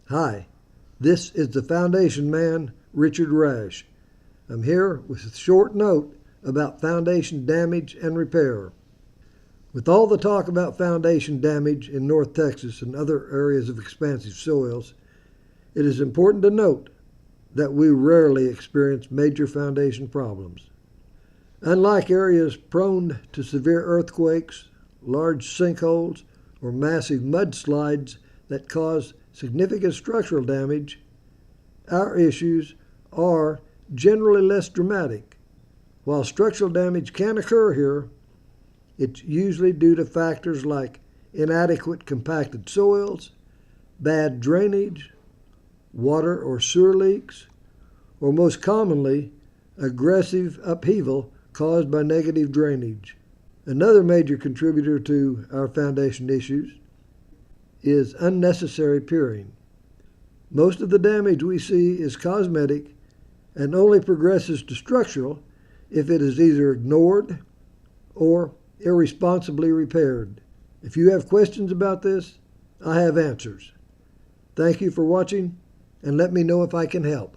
Hi, this is the Foundation Man, Richard Rash. I'm here with a short note about foundation damage and repair. With all the talk about foundation damage in North Texas and other areas of expansive soils, it is important to note that we rarely experience major foundation problems. Unlike areas prone to severe earthquakes, large sinkholes, or massive mudslides that cause significant structural damage, our issues are generally less dramatic. While structural damage can occur here, it's usually due to factors like inadequate compacted soils, bad drainage, water or sewer leaks, or most commonly, aggressive upheaval caused by negative drainage. Another major contributor to our foundation issues is unnecessary piering. Most of the damage we see is cosmetic and only progresses to structural if it is either ignored or irresponsibly repaired. If you have questions about this, I have answers. Thank you for watching, and let me know if I can help.